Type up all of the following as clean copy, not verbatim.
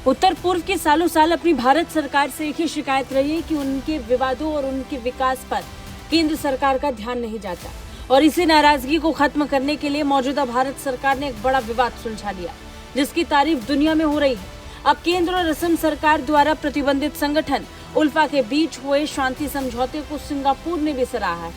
उत्तर पूर्व की सालों साल अपनी भारत सरकार से एक ही शिकायत रही है कि उनके विवादों और उनके विकास पर केंद्र सरकार का ध्यान नहीं जाता और इसी नाराजगी को खत्म करने के लिए मौजूदा भारत सरकार ने एक बड़ा विवाद सुलझा लिया, जिसकी तारीफ दुनिया में हो रही है। अब केंद्र और असम सरकार द्वारा प्रतिबंधित संगठन उल्फा के बीच हुए शांति समझौते को सिंगापुर ने भी सराहा है।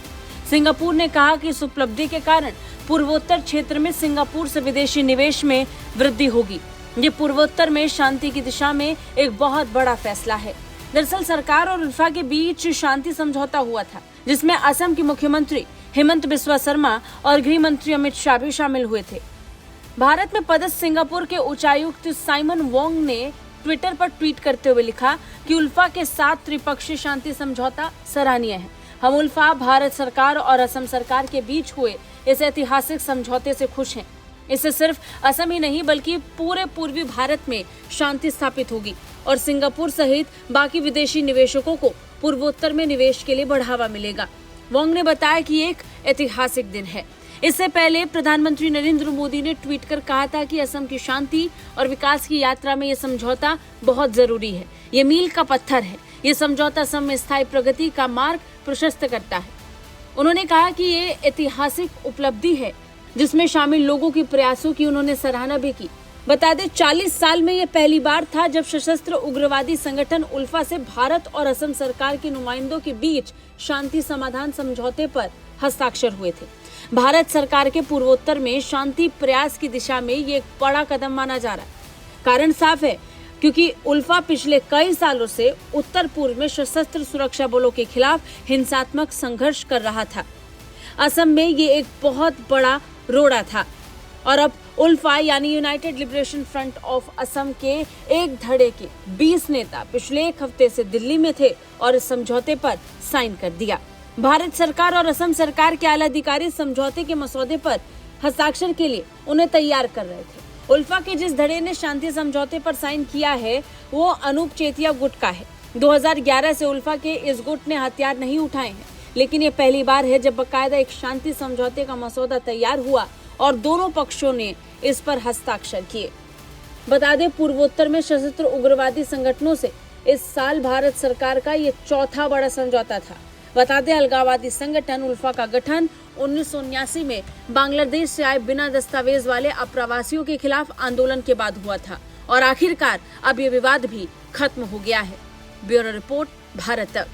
सिंगापुर ने कहा कि इस उपलब्धि के कारण पूर्वोत्तर क्षेत्र में सिंगापुर से विदेशी निवेश में वृद्धि होगी। ये पूर्वोत्तर में शांति की दिशा में एक बहुत बड़ा फैसला है। दरअसल सरकार और उल्फा के बीच शांति समझौता हुआ था, जिसमें असम के मुख्यमंत्री हेमंत बिस्वा शर्मा और गृह मंत्री अमित शाह भी शामिल हुए थे। भारत में पदस्थ सिंगापुर के उच्चायुक्त साइमन वोंग ने ट्विटर पर ट्वीट करते हुए लिखा कि उल्फा के साथ त्रिपक्षीय शांति समझौता सराहनीय है। हम उल्फा, भारत सरकार और असम सरकार के बीच हुए इस ऐतिहासिक समझौते से खुश हैं। इससे सिर्फ असम ही नहीं बल्कि पूरे पूर्वी भारत में शांति स्थापित होगी और सिंगापुर सहित बाकी विदेशी निवेशकों को पूर्वोत्तर में निवेश के लिए बढ़ावा मिलेगा। वोंग ने बताया कि एक ऐतिहासिक दिन है। इससे पहले प्रधानमंत्री नरेंद्र मोदी ने ट्वीट कर कहा था कि असम की शांति और विकास की यात्रा में यह समझौता बहुत जरूरी है। ये मील का पत्थर है। ये समझौता असम में स्थायी प्रगति का मार्ग प्रशस्त करता है। उन्होंने कहा कि ये ऐतिहासिक उपलब्धि है जिसमें शामिल लोगों के प्रयासों की उन्होंने सराहना भी की। बता दें 40 साल में यह पहली बार था जब सशस्त्र उग्रवादी संगठन उल्फा से भारत और असम सरकार के नुमाइंदों के बीच शांति समाधान समझौते पर हस्ताक्षर हुए थे। भारत सरकार के पूर्वोत्तर में शांति प्रयास की दिशा में ये एक बड़ा कदम माना जा रहा है। कारण साफ है, क्योंकि उल्फा पिछले कई सालों से उत्तर पूर्व में सशस्त्र सुरक्षा बलों के खिलाफ हिंसात्मक संघर्ष कर रहा था। असम में ये एक बहुत बड़ा रोड़ा था और अब उल्फा यानी United liberation front of Assam के एक धड़े के 20 नेता पिछले एक हफ्ते से दिल्ली में थे और इस समझौते पर साइन कर दिया। भारत सरकार और असम सरकार के आला अधिकारी समझौते के मसौदे पर हस्ताक्षर के लिए उन्हें तैयार कर रहे थे। उल्फा के जिस धड़े ने शांति समझौते पर साइन किया है वो अनूप चेतिया गुट का है। 2011 से उल्फा के इस गुट ने हथियार नहीं उठाए हैं, लेकिन ये पहली बार है जब बाकायदा एक शांति समझौते का मसौदा तैयार हुआ और दोनों पक्षों ने इस पर हस्ताक्षर किए। बता दें पूर्वोत्तर में सशस्त्र उग्रवादी संगठनों से इस साल भारत सरकार का ये चौथा बड़ा समझौता था। बता दें अलगाववादी संगठन उल्फा का गठन 1979 में बांग्लादेश से आए बिना दस्तावेज वाले अप्रवासियों के खिलाफ आंदोलन के बाद हुआ था और आखिरकार अब ये विवाद भी खत्म हो गया है। ब्यूरो रिपोर्ट, भारत तक।